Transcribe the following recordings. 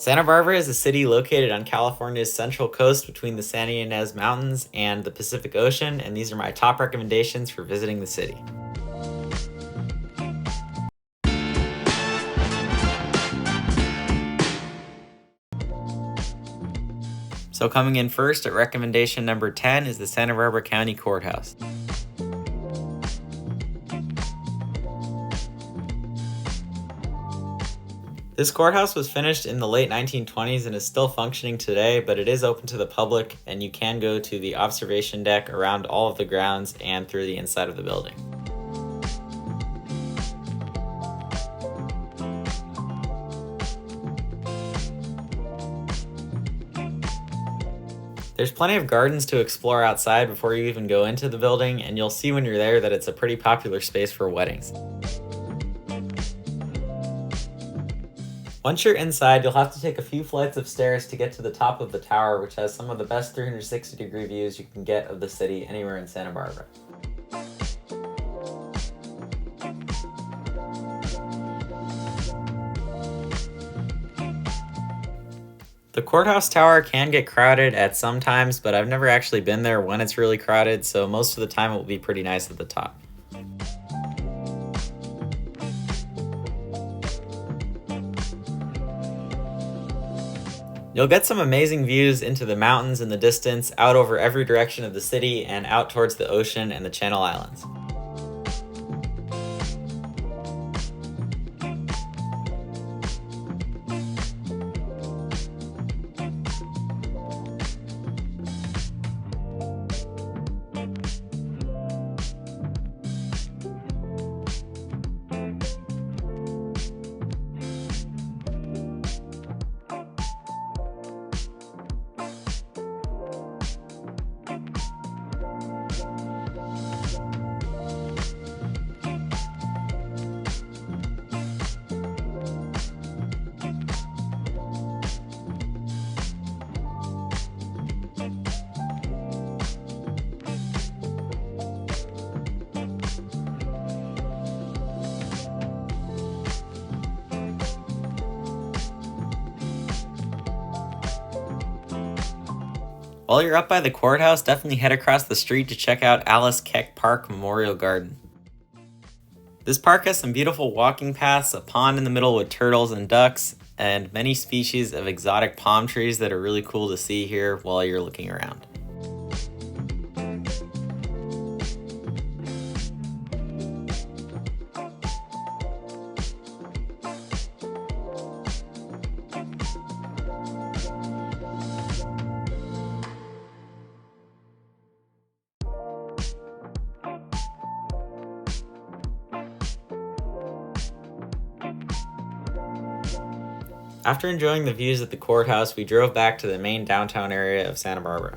Santa Barbara is a city located on California's central coast between the Santa Ynez Mountains and the Pacific Ocean, and these are my top recommendations for visiting the city. So coming in first at recommendation number 10 is the Santa Barbara County Courthouse. This courthouse was finished in the late 1920s and is still functioning today, but it is open to the public and you can go to the observation deck around all of the grounds and through the inside of the building. There's plenty of gardens to explore outside before you even go into the building, and you'll see when you're there that it's a pretty popular space for weddings. Once you're inside, you'll have to take a few flights of stairs to get to the top of the tower, which has some of the best 360-degree views you can get of the city anywhere in Santa Barbara. The courthouse tower can get crowded at some times, but I've never actually been there when it's really crowded, so most of the time it will be pretty nice at the top. You'll get some amazing views into the mountains in the distance, out over every direction of the city, and out towards the ocean and the Channel Islands. While you're up by the courthouse, definitely head across the street to check out Alice Keck Park Memorial Garden. This park has some beautiful walking paths, a pond in the middle with turtles and ducks, and many species of exotic palm trees that are really cool to see here while you're looking around. After enjoying the views at the courthouse, we drove back to the main downtown area of Santa Barbara.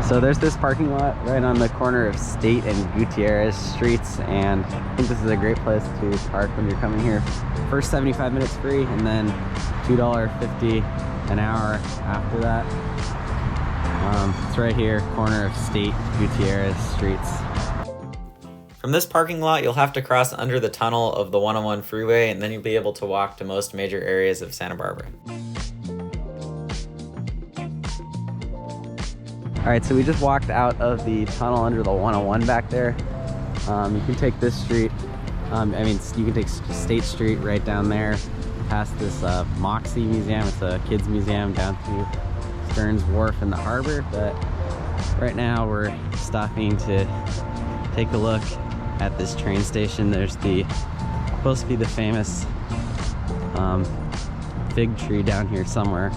So there's this parking lot right on the corner of State and Gutierrez streets, and I think this is a great place to park when you're coming here. First 75 minutes free, and then $2.50 an hour after that. It's right here, corner of State, Gutierrez streets. From this parking lot, you'll have to cross under the tunnel of the 101 freeway, and then you'll be able to walk to most major areas of Santa Barbara. All right, so we just walked out of the tunnel under the 101 back there. You can take this street, you can take State Street right down there, past this Moxie Museum. It's a kids museum down to Stearns, Wharf, and the harbor, but right now we're stopping to take a look at this train station. There's supposed to be the famous fig tree down here somewhere.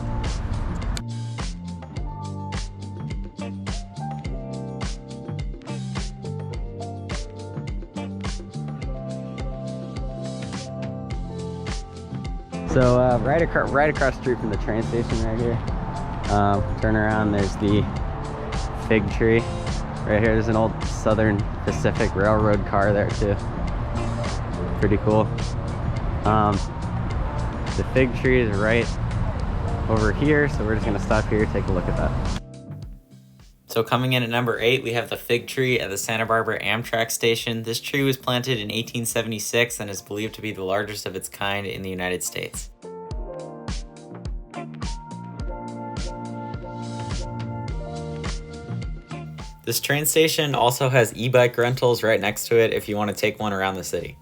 So right across the street from the train station right here. Turn around, there's the fig tree. Right here, there's an old Southern Pacific Railroad car there too. Pretty cool. The fig tree is right over here, so we're just gonna stop here, take a look at that. So coming in at number 8, we have the fig tree at the Santa Barbara Amtrak station. This tree was planted in 1876 and is believed to be the largest of its kind in the United States. This train station also has e-bike rentals right next to it if you want to take one around the city.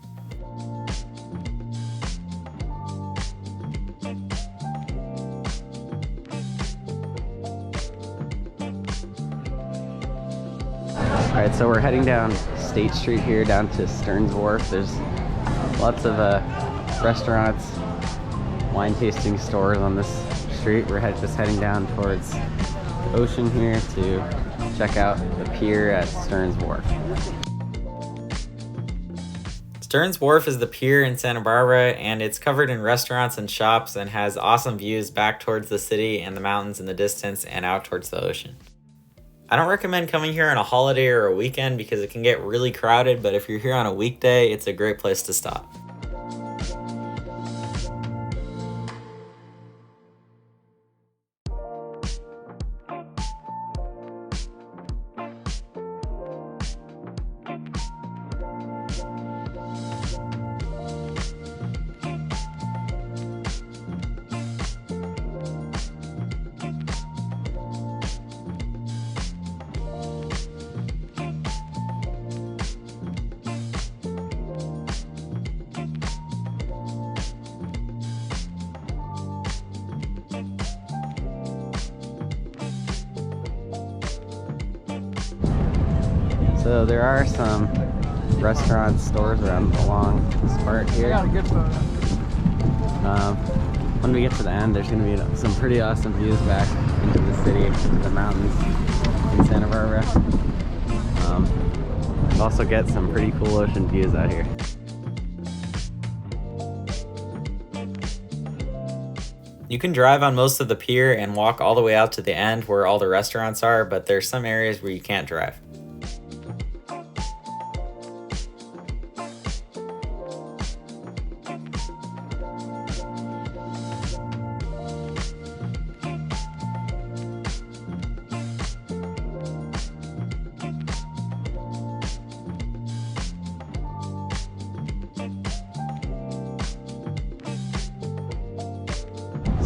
Alright, so we're heading down State Street here, down to Stearns Wharf. There's lots of restaurants, wine tasting stores on this street. We're just heading down towards the ocean here to check out the pier at Stearns Wharf. Stearns Wharf is the pier in Santa Barbara, and it's covered in restaurants and shops and has awesome views back towards the city and the mountains in the distance and out towards the ocean. I don't recommend coming here on a holiday or a weekend because it can get really crowded, but if you're here on a weekday, it's a great place to stop. So there are some restaurant stores along this part here. I got a good photo. When we get to the end, there's going to be some pretty awesome views back into the city, into the mountains in Santa Barbara. Also get some pretty cool ocean views out here. You can drive on most of the pier and walk all the way out to the end where all the restaurants are, but there's some areas where you can't drive.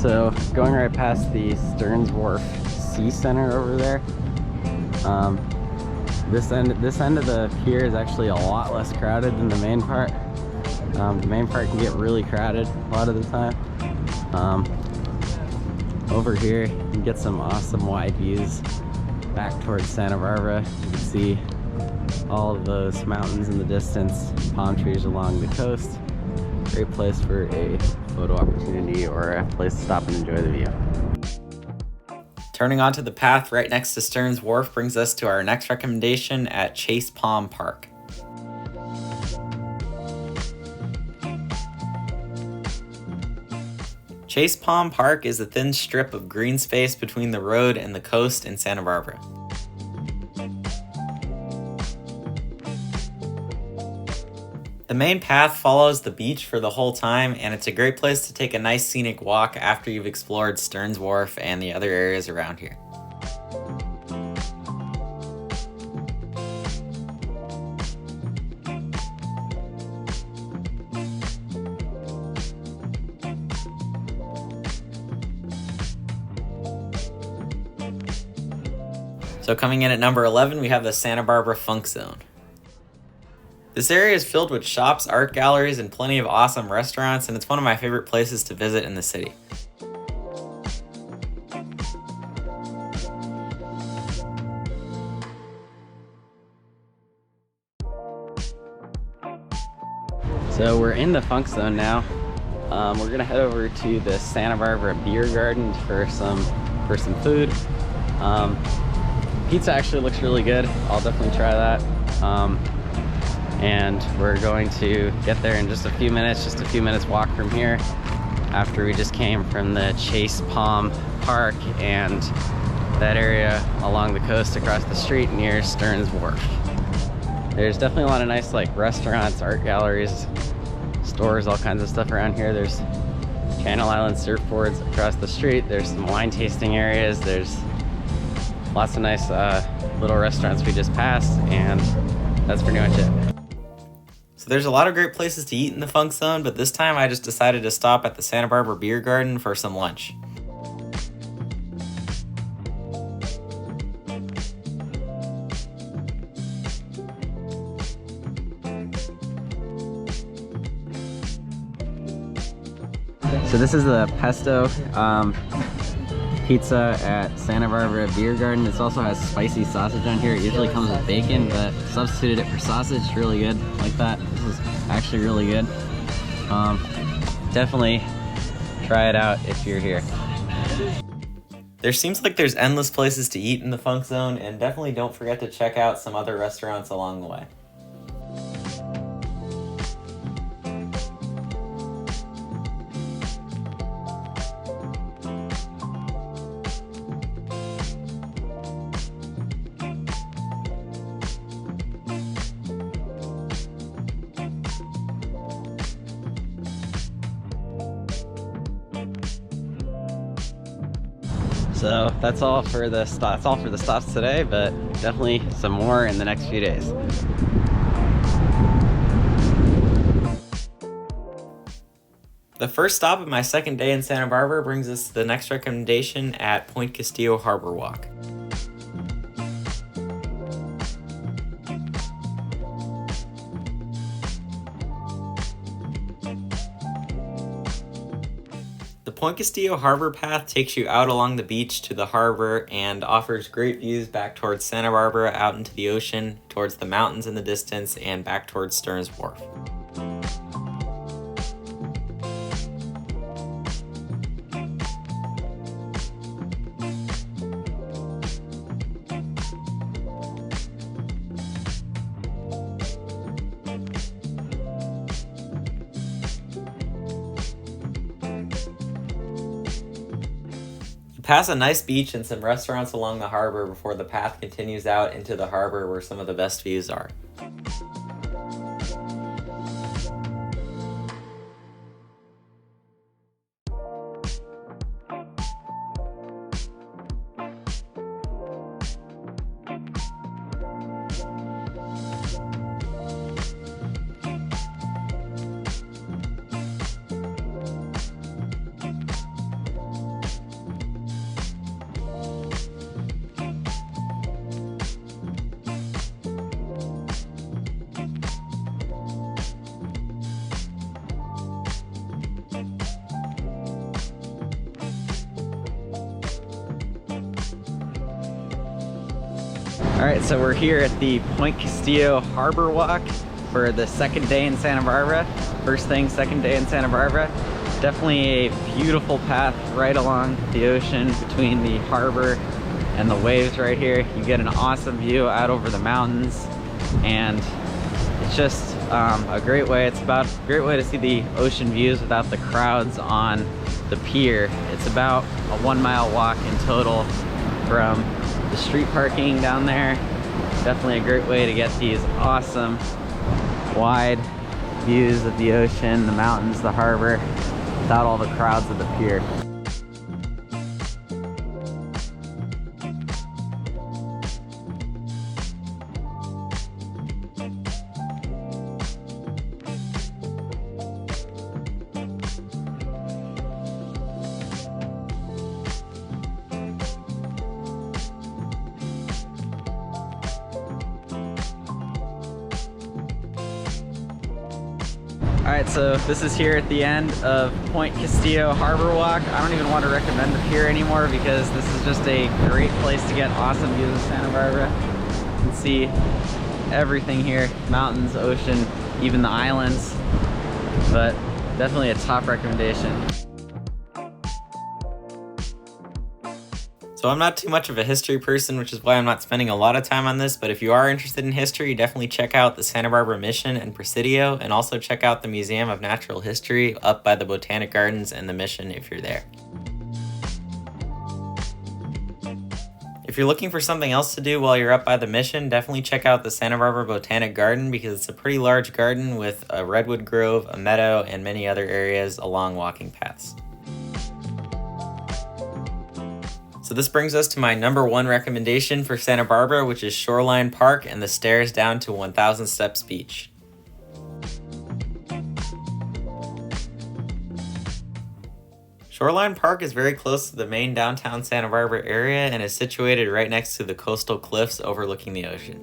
So going right past the Stearns Wharf Sea Center over there, this end of the pier is actually a lot less crowded than the main part. The main part can get really crowded a lot of the time. Over here you can get some awesome wide views back towards Santa Barbara. You can see all of those mountains in the distance, palm trees along the coast. Great place for a photo opportunity or a place to stop and enjoy the view. Turning onto the path right next to Stearns Wharf brings us to our next recommendation at Chase Palm Park. Chase Palm Park is a thin strip of green space between the road and the coast in Santa Barbara. The main path follows the beach for the whole time, and it's a great place to take a nice scenic walk after you've explored Stearns Wharf and the other areas around here. So coming in at number 11, we have the Santa Barbara Funk Zone. This area is filled with shops, art galleries, and plenty of awesome restaurants, and it's one of my favorite places to visit in the city. So we're in the Funk Zone now. We're gonna head over to the Santa Barbara Beer Garden for some food. Pizza actually looks really good. I'll definitely try that. And we're going to get there in just a few minutes walk from here, after we just came from the Chase Palm Park and that area along the coast across the street near Stearns Wharf. There's definitely a lot of nice restaurants, art galleries, stores, all kinds of stuff around here. There's Channel Island surfboards across the street. There's some wine tasting areas. There's lots of nice little restaurants we just passed, and that's pretty much it. So there's a lot of great places to eat in the Funk Zone, but this time I just decided to stop at the Santa Barbara Beer Garden for some lunch. So this is the pesto pizza at Santa Barbara Beer Garden. This also has spicy sausage on here. It usually comes with bacon, but substituted it for sausage. Really good, like that. This is actually really good. Definitely try it out if you're here. There seems like there's endless places to eat in the Funk Zone, and definitely don't forget to check out some other restaurants along the way. So that's all for the stops today, but definitely some more in the next few days. The first stop of my second day in Santa Barbara brings us to the next recommendation at Point Castillo Harbor Walk. The Point Castillo Harbor Path takes you out along the beach to the harbor and offers great views back towards Santa Barbara, out into the ocean, towards the mountains in the distance, and back towards Stearns Wharf. Pass a nice beach and some restaurants along the harbor before the path continues out into the harbor where some of the best views are. Alright, so we're here at the Point Castillo Harbor Walk for the second day in Santa Barbara. First thing, second day in Santa Barbara. Definitely a beautiful path right along the ocean between the harbor and the waves right here. You get an awesome view out over the mountains, and it's just a great way. It's about a great way to see the ocean views without the crowds on the pier. It's about a 1 mile walk in total from the street parking down there. Definitely a great way to get these awesome wide views of the ocean, the mountains, the harbor, without all the crowds of the pier. Alright, so this is here at the end of Point Castillo Harbor Walk. I don't even want to recommend the pier anymore because this is just a great place to get awesome views of Santa Barbara. You can see everything here, mountains, ocean, even the islands, but definitely a top recommendation. So I'm not too much of a history person, which is why I'm not spending a lot of time on this, but if you are interested in history, definitely check out the Santa Barbara Mission and Presidio, and also check out the Museum of Natural History up by the Botanic Gardens and the Mission if you're there. If you're looking for something else to do while you're up by the Mission, definitely check out the Santa Barbara Botanic Garden because it's a pretty large garden with a redwood grove, a meadow, and many other areas along walking paths. So this brings us to my number one recommendation for Santa Barbara, which is Shoreline Park and the stairs down to 1,000 Steps Beach. Shoreline Park is very close to the main downtown Santa Barbara area and is situated right next to the coastal cliffs overlooking the ocean.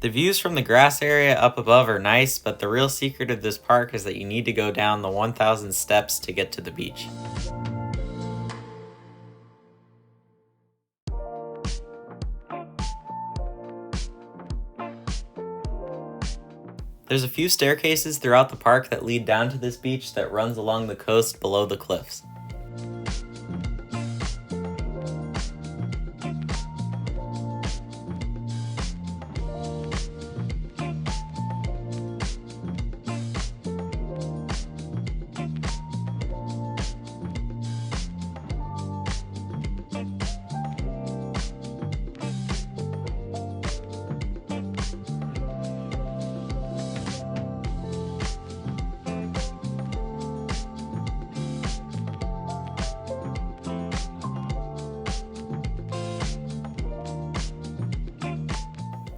The views from the grass area up above are nice, but the real secret of this park is that you need to go down the 1,000 steps to get to the beach. There's a few staircases throughout the park that lead down to this beach that runs along the coast below the cliffs.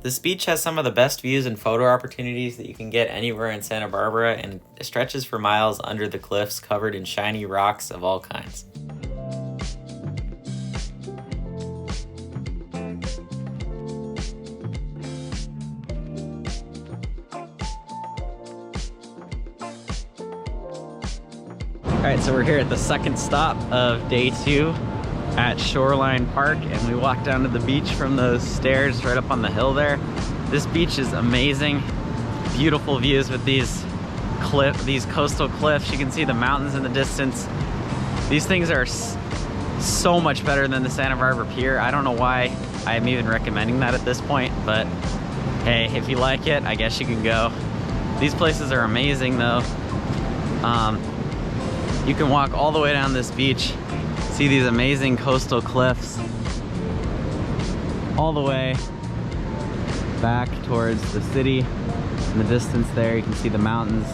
This beach has some of the best views and photo opportunities that you can get anywhere in Santa Barbara, and it stretches for miles under the cliffs covered in shiny rocks of all kinds. Alright, so we're here at the second stop of day 2 at Shoreline Park, and we walked down to the beach from those stairs right up on the hill there. This beach is amazing. Beautiful views with these coastal cliffs. You can see the mountains in the distance. These things are so much better than the Santa Barbara Pier. I don't know why I'm even recommending that at this point, but hey, if you like it, I guess you can go. These places are amazing though. You can walk all the way down this beach, see these amazing coastal cliffs all the way back towards the city. In the distance there, you can see the mountains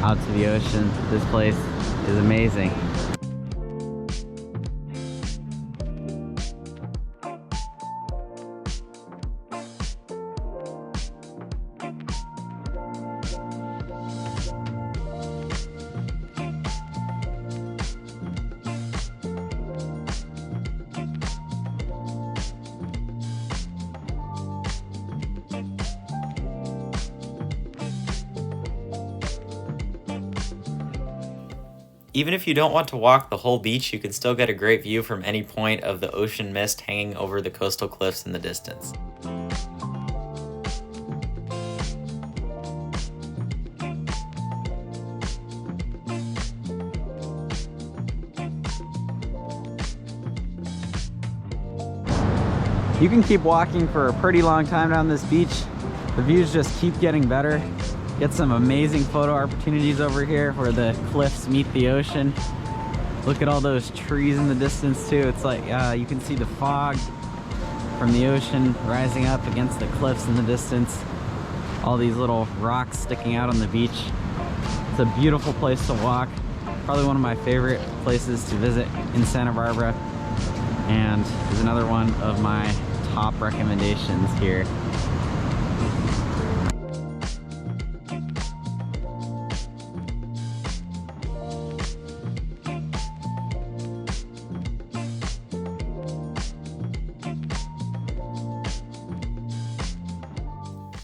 out to the ocean. This place is amazing. Even if you don't want to walk the whole beach, you can still get a great view from any point of the ocean mist hanging over the coastal cliffs in the distance. You can keep walking for a pretty long time down this beach. The views just keep getting better. Get some amazing photo opportunities over here where the cliffs meet the ocean. Look at all those trees in the distance too. It's like you can see the fog from the ocean rising up against the cliffs in the distance. All these little rocks sticking out on the beach. It's a beautiful place to walk. Probably one of my favorite places to visit in Santa Barbara, and is another one of my top recommendations here.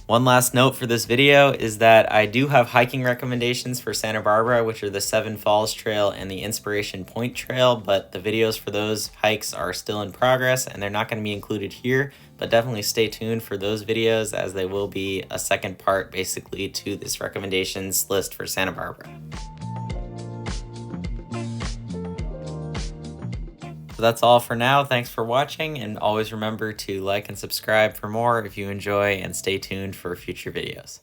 One last note for this video is that I do have hiking recommendations for Santa Barbara, which are the Seven Falls Trail and the Inspiration Point Trail, but the videos for those hikes are still in progress and they're not going to be included here, but definitely stay tuned for those videos as they will be a second part basically to this recommendations list for Santa Barbara. So that's all for now. Thanks for watching, and always remember to like and subscribe for more if you enjoy, and stay tuned for future videos.